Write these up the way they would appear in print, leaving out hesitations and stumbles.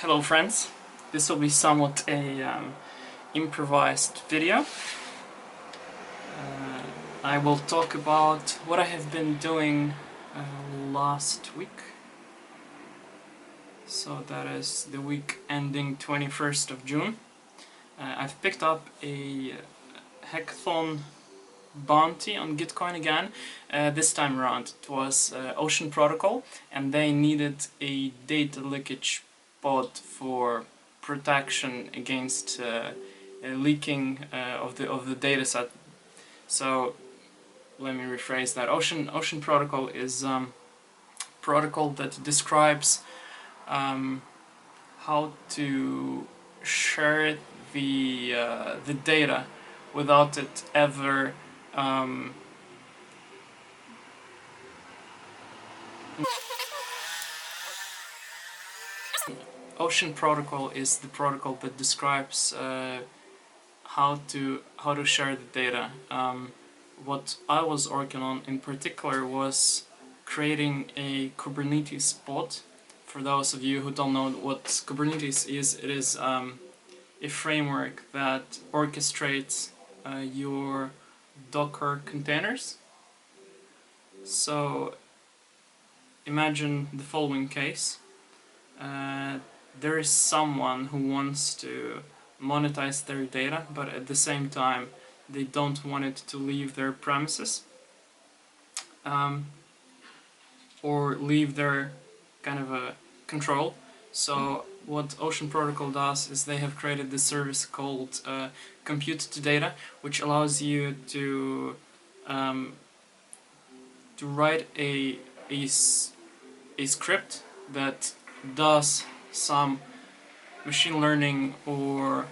Hello friends, this will be somewhat a improvised video. I will talk about what I have been doing last week. So that is the week ending 21st of June. I've picked up a hackathon bounty on Gitcoin again. This time around it was Ocean Protocol, and they needed a data leakage pod for protection against leaking of the dataset. So let me rephrase that. Ocean Protocol is protocol that describes how to share the data without it ever Ocean Protocol is the protocol that describes how to share the data. What I was working on in particular was creating a Kubernetes pod. For those of you who don't know what Kubernetes is, it is a framework that orchestrates your Docker containers. So imagine the following case. There is someone who wants to monetize their data, but at the same time they don't want it to leave their premises or leave their kind of a control. So what Ocean Protocol does is they have created this service called Compute to Data, which allows you to write a script that does some machine learning or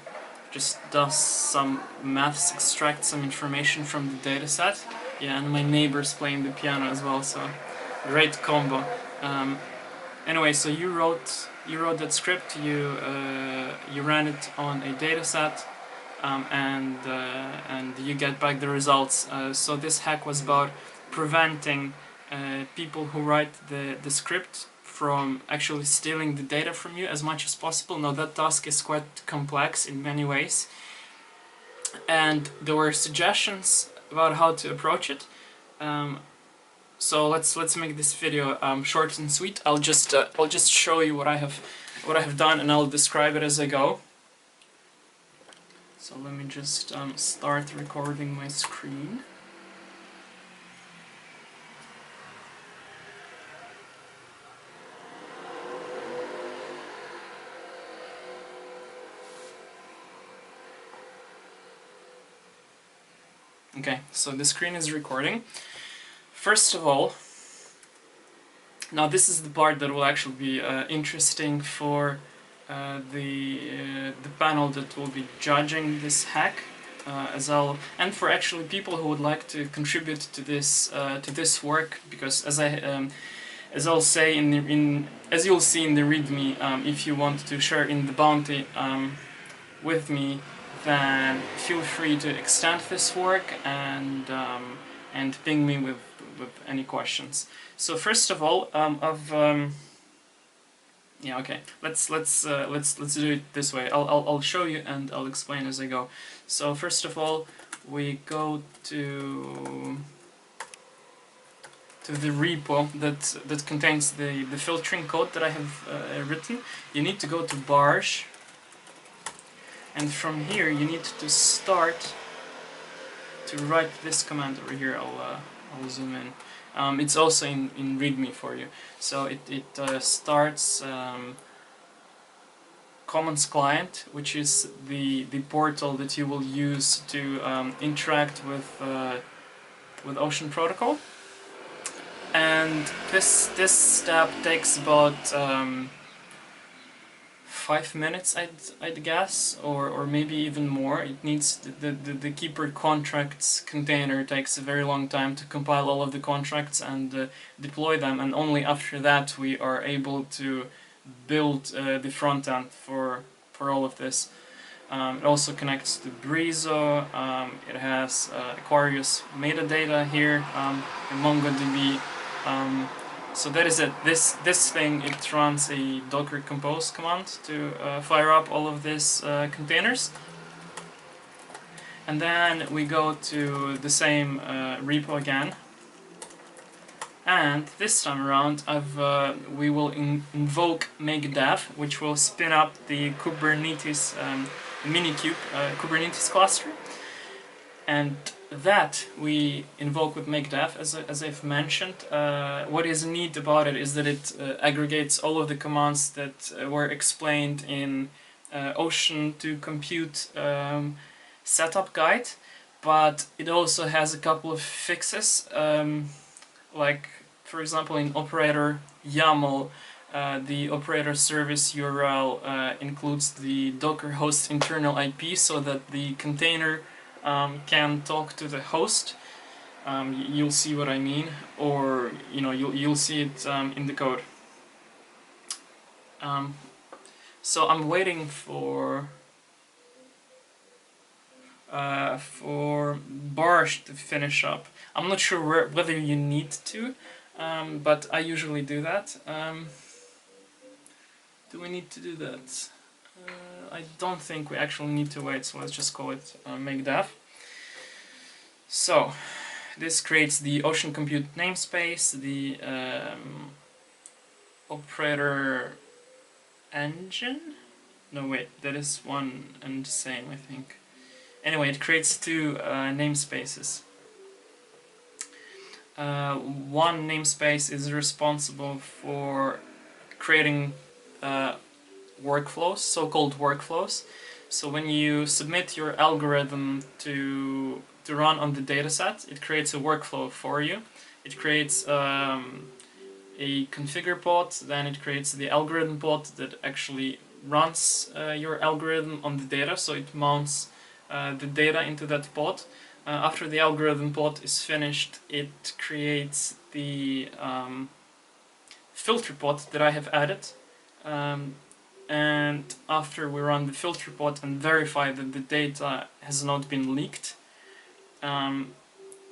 just does some maths, extracts some information from the dataset. Yeah, and my neighbor's playing the piano as well, so great combo. Anyway, so you wrote that script, you ran it on a dataset, and you get back the results. So this hack was about preventing people who write the script from actually stealing the data from you as much as possible. Now that task is quite complex in many ways, and there were suggestions about how to approach it. So let's make this video short and sweet. I'll just show you what I have done, and I'll describe it as I go. So let me just start recording my screen. Okay, so the screen is recording. First of all, now this is the part that will actually be interesting for the panel that will be judging this hack, and for actually people who would like to contribute to this work, because as I'll say as you'll see in the README, if you want to share in the bounty with me, then feel free to extend this work and ping me with any questions. So first of all, yeah, okay. Let's do it this way. I'll show you and I'll explain as I go. So first of all, we go to the repo that contains the filtering code that I have written. You need to go to barge. And from here you need to start to write this command over here. I'll zoom in. It's also in README for you. So it starts Commons Client, which is the portal that you will use to interact with Ocean Protocol. And this step takes about 5 minutes, I'd guess, or maybe even more. It needs the keeper contracts container takes a very long time to compile all of the contracts and deploy them, and only after that we are able to build the front end for all of this. It also connects to Breezo. It has Aquarius metadata here, the MongoDB So that is it. This thing, it runs a docker compose command to fire up all of these containers. And then we go to the same repo again. And this time around, we will invoke makedev, which will spin up the Kubernetes Minikube Kubernetes cluster. And that we invoke with makedev, as I've mentioned. What is neat about it is that it aggregates all of the commands that were explained in Ocean to Compute setup guide, but it also has a couple of fixes, like for example in operator YAML, the operator service URL includes the Docker host internal IP so that the container can talk to the host. You'll see what I mean, or you'll see it in the code. So I'm waiting for Barsh to finish up. I'm not sure whether you need to, but I usually do that. Do we need to do that? I don't think we actually need to wait, so let's just call it makedev. So this creates the Ocean Compute namespace, the operator engine. No, wait, that is one and the same, I think. Anyway, it creates two namespaces. One namespace is responsible for creating workflows, so-called workflows. So when you submit your algorithm to run on the dataset, it creates a workflow for you. It creates a configure pod, then it creates the algorithm pod that actually runs your algorithm on the data, so it mounts the data into that pod. After the algorithm pod is finished, it creates the filter pod that I have added. And after we run the filter pod and verify that the data has not been leaked, then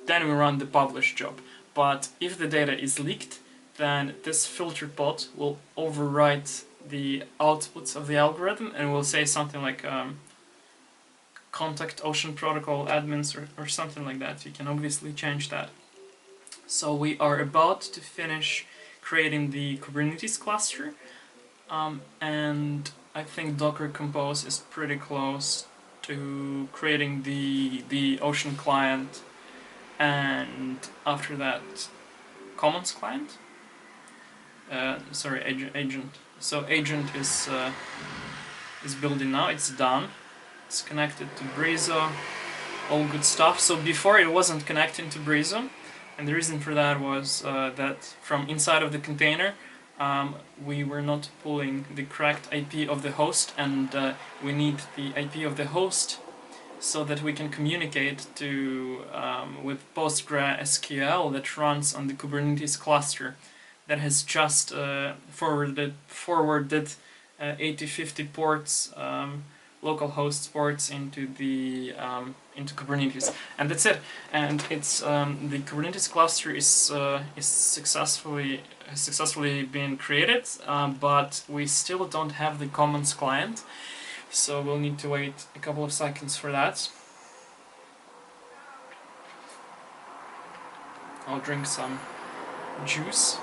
we run the publish job. But if the data is leaked, then this filter pod will overwrite the outputs of the algorithm and will say something like contact Ocean Protocol admins or something like that. You can obviously change that. So we are about to finish creating the Kubernetes cluster, and I think Docker Compose is pretty close to creating the Ocean client, and after that Commons client. Sorry, agent. So agent is building now. It's done. It's connected to Breezo. All good stuff. So before it wasn't connecting to Breezo, and the reason for that was that from inside of the container we were not pulling the correct IP of the host, and we need the IP of the host so that we can communicate to with PostgreSQL that runs on the Kubernetes cluster that has just forwarded 8050 ports, local host ports into the into Kubernetes, and that's it. And it's the Kubernetes cluster is successfully been created, but we still don't have the Commons client, so we'll need to wait a couple of seconds for that. I'll drink some juice.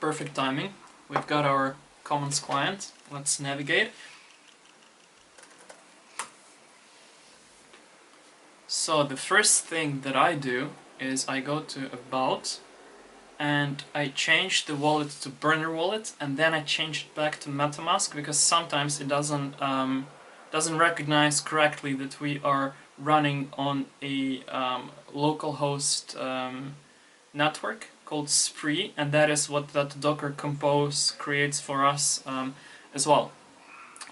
Perfect timing. We've got our Commons client. Let's navigate. So the first thing that I do is I go to About and I change the wallet to Burner Wallet, and then I change it back to MetaMask because sometimes it doesn't recognize correctly that we are running on a localhost network called Spree, and that is what that Docker Compose creates for us as well.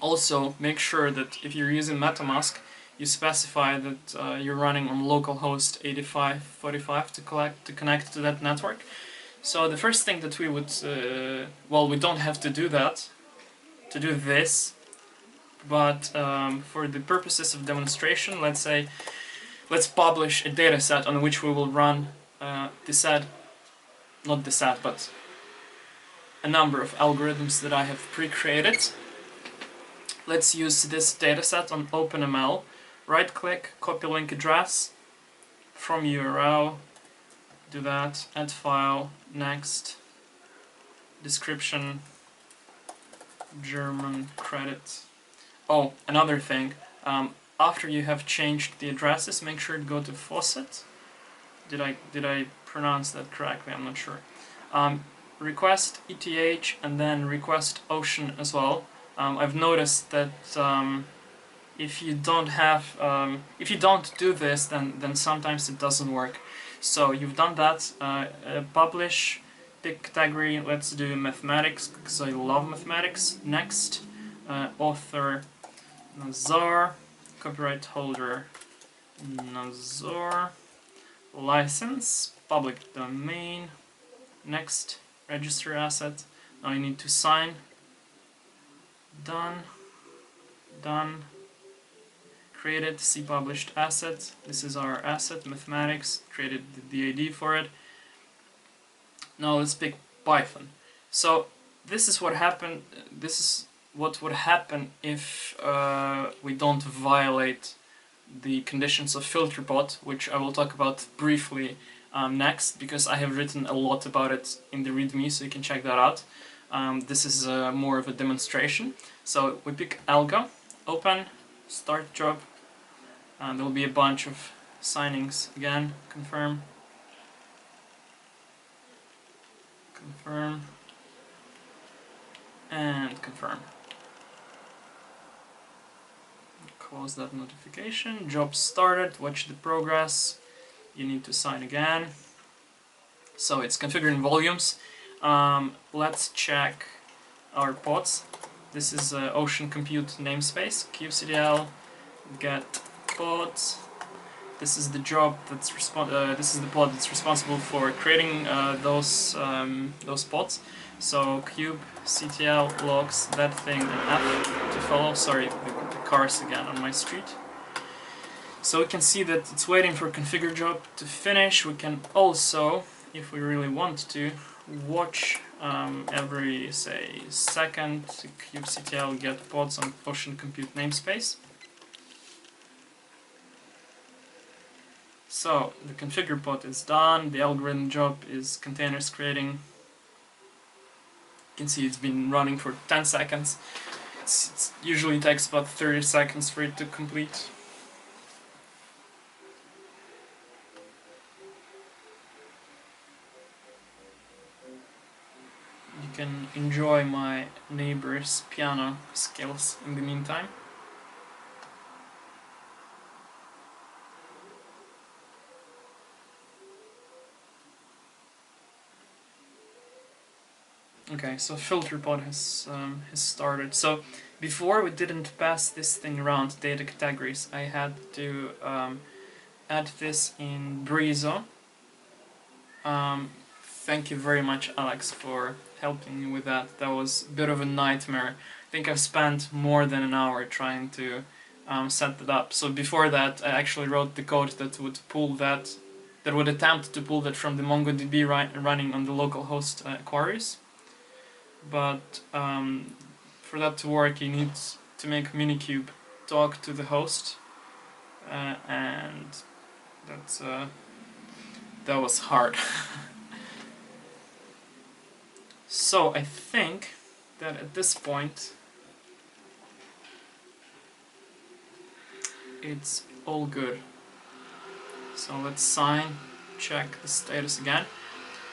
Also, make sure that if you're using MetaMask, you specify that you're running on localhost 8545 to connect to that network. So the first thing that we would, well, we don't have to do that, to do this, but for the purposes of demonstration, let's say, let's publish a dataset on which we will run not this ad, but a number of algorithms that I have pre-created. Let's use this dataset on OpenML. Right-click, copy link address from URL. Do that. Add file. Next. Description. German credit. Oh, another thing. After you have changed the addresses, make sure to go to faucet. Did I pronounce that correctly? I'm not sure. Request ETH and then request ocean as well. I've noticed that if you don't do this, then sometimes it doesn't work. So you've done that. Publish, pick category. Let's do mathematics because I love mathematics. Next, author Nazar, copyright holder Nazar, license public domain. Next, register asset. Now you need to sign. Done. Done. Created, see published asset. This is our asset, mathematics. Created the ID for it. Now let's pick Python. So this is what happened. This is what would happen if we don't violate the conditions of FilterBot, which I will talk about briefly next, because I have written a lot about it in the README, so you can check that out. This is more of a demonstration. So we pick Algo, open, start job, and there will be a bunch of signings again, confirm, confirm, and confirm. Close that notification. Job started, watch the progress. You need to sign again. So it's configuring volumes. Let's check our pods. This is Ocean Compute namespace, kubectl get pods. This is the job that's this is the pod that's responsible for creating those pods. So kubectl logs that thing and f to follow. Sorry, the cars again on my street. So we can see that it's waiting for configure job to finish. We can also, if we really want to, watch every, say, second kubectl get pods on Ocean Compute namespace. So the configure pod is done, the algorithm job is containers creating. You can see it's been running for 10 seconds. It usually takes about 30 seconds for it to complete. You can enjoy my neighbor's piano skills in the meantime. Okay, so FilterPod has started. So before we didn't pass this thing around data categories. I had to add this in Brizo. Thank you very much, Alex, for helping me with that. That was a bit of a nightmare. I think I've spent more than an hour trying to set that up. So before that, I actually wrote the code that would pull that, that would attempt to pull that from the MongoDB running on the localhost queries. But for that to work, you need to make Minikube talk to the host, and that was hard. So I think that at this point it's all good. So let's sign, check the status again.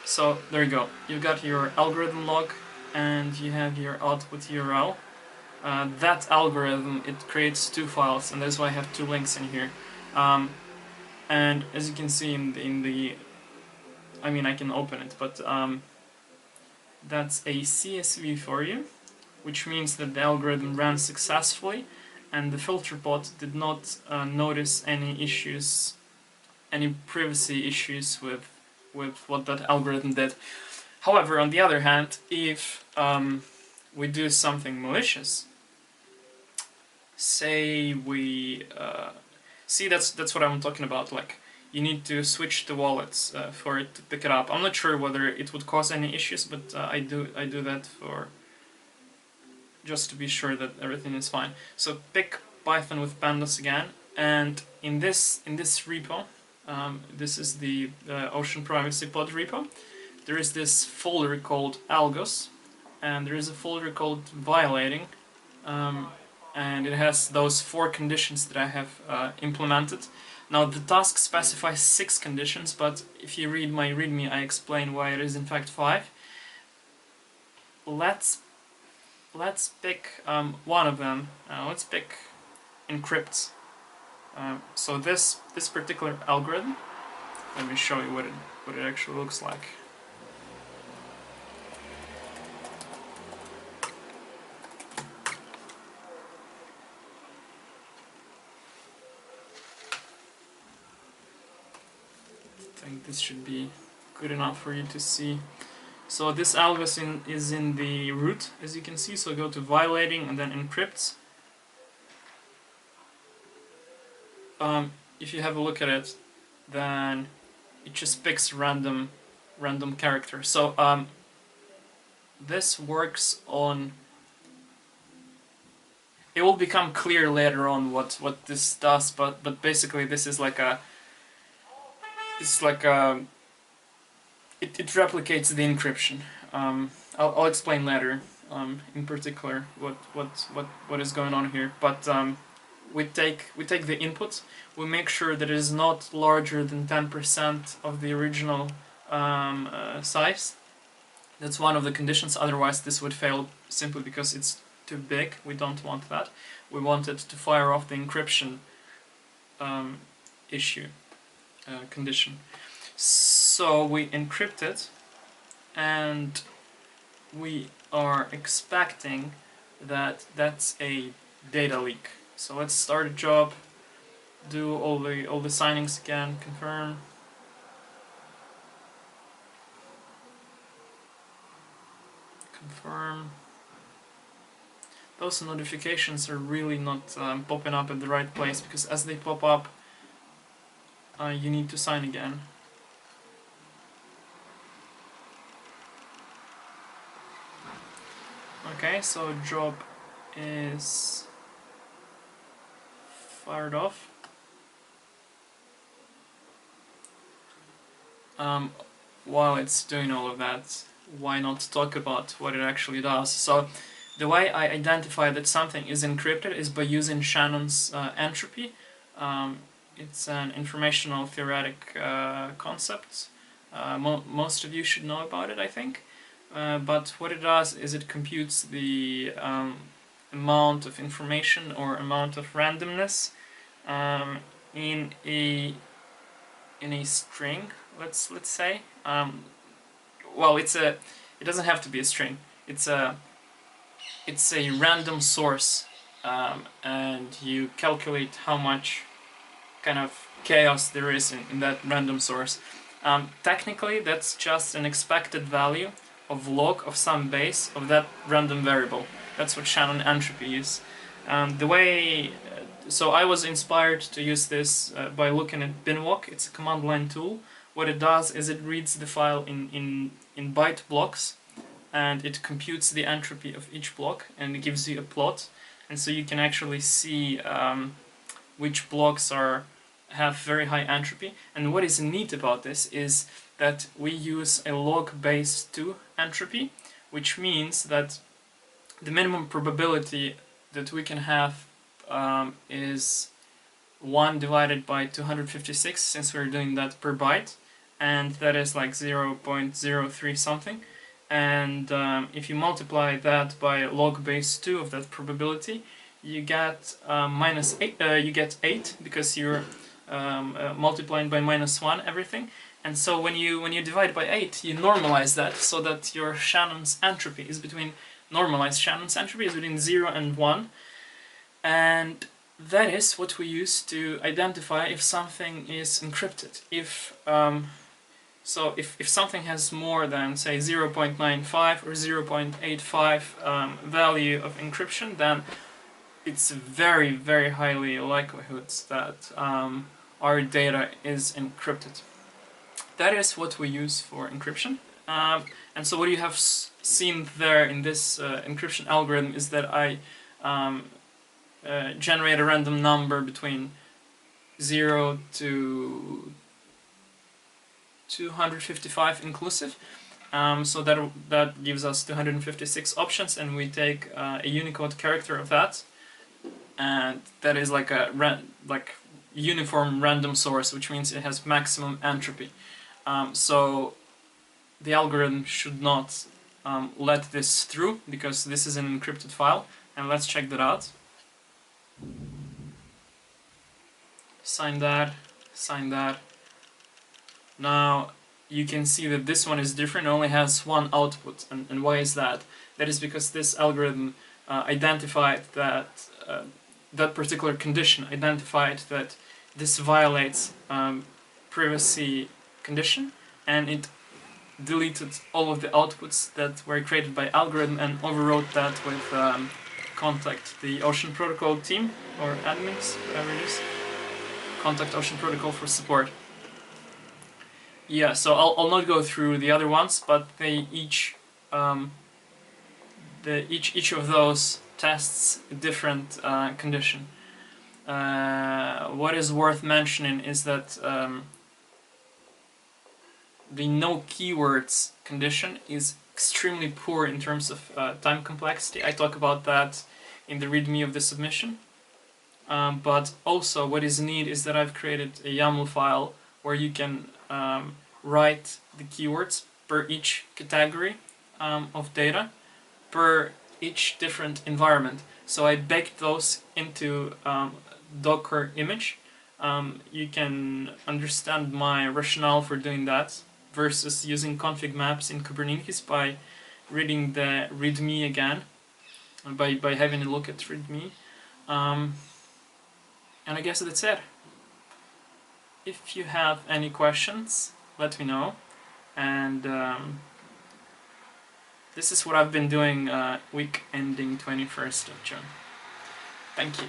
So there you go. You got your algorithm log and you have your output URL. That algorithm, it creates two files, and that's why I have two links in here. And as you can see in the I mean, I can open it, but that's a CSV for you, which means that the algorithm ran successfully and the FilterBot did not notice any issues, any privacy issues with what that algorithm did. However, on the other hand, if we do something malicious, say we see, that's what I'm talking about. Like, you need to switch the wallets for it to pick it up. I'm not sure whether it would cause any issues, but I do that for just to be sure that everything is fine. So pick Python with pandas again, and in this repo, this is the Ocean Privacy Pod repo. There is this folder called algos, and there is a folder called violating, and it has those 4 conditions that I have implemented. Now the task specifies 6 conditions, but if you read my readme, I explain why it is in fact 5. Let's pick one of them. Let's pick encrypts. So this particular algorithm, let me show you what it actually looks like. I think this should be good enough for you to see. So this algorithm is in the root, as you can see. So go to violating and then encrypts. If you have a look at it, then it just picks random character. So this works on. It will become clear later on what this does, but basically this is like a. It's like a. It replicates the encryption. I'll explain later. In particular, what is going on here, but. We take the input, we make sure that it is not larger than 10% of the original size. That's one of the conditions, otherwise this would fail simply because it's too big. We don't want that. We want it to fire off the encryption condition. So we encrypt it, and we are expecting that that's a data leak. So let's start a job, do all the signings again, confirm. Those notifications are really not popping up at the right place, because as they pop up, you need to sign again. Okay, so job is fired off. While it's doing all of that, why not talk about what it actually does? So the way I identify that something is encrypted is by using Shannon's entropy. It's an informational theoretic concept. Most of you should know about it, I think. But what it does is it computes the amount of information or amount of randomness in a string. Let's say. Well, it doesn't have to be a string. It's a random source, and you calculate how much kind of chaos there is in that random source. Technically, that's just an expected value of log of some base of that random variable. That's what Shannon entropy is. So I was inspired to use this by looking at binwalk. It's a command line tool. What it does is it reads the file in byte blocks, and it computes the entropy of each block, and it gives you a plot, and so you can actually see which blocks have very high entropy. And what is neat about this is that we use a log base 2 entropy, which means that the minimum probability that we can have is 1 divided by 256, since we're doing that per byte, and that is like 0.03 something. And if you multiply that by log base 2 of that probability, you get -8. You get 8 because you're multiplying by -1 everything. And so when you divide by 8, you normalize that so that your Shannon's entropy is between normalized Shannon's entropy is between 0 and 1, and that is what we use to identify if something is encrypted. If something has more than, say, 0.95 or 0.85 value of encryption, then it's very, very highly likelihood that our data is encrypted. That is what we use for encryption. And so what you have seen there in this encryption algorithm is that I generate a random number between 0 to 255 inclusive. So that gives us 256 options, and we take a Unicode character of that, and that is like a uniform random source, which means it has maximum entropy. So the algorithm should not let this through, because this is an encrypted file. And let's check that out. Sign that, sign that. Now you can see that this one is different, it only has one output. And why is that? That is because this algorithm identified that that particular condition, identified that this violates privacy condition, and it deleted all of the outputs that were created by algorithm and overwrote that with contact the Ocean Protocol team, or admins, whatever it is. Contact Ocean Protocol for support. Yeah, so I'll not go through the other ones, but they each each of those tests a different condition. What is worth mentioning is that the no keywords condition is extremely poor in terms of time complexity. I talk about that in the README of the submission. But also what is neat is that I've created a YAML file where you can write the keywords per each category of data, per each different environment. So I baked those into Docker image. You can understand my rationale for doing that versus using config maps in Kubernetes by reading the README again, by having a look at README. And I guess that's it. If you have any questions, let me know. And this is what I've been doing week ending 21st of June. Thank you.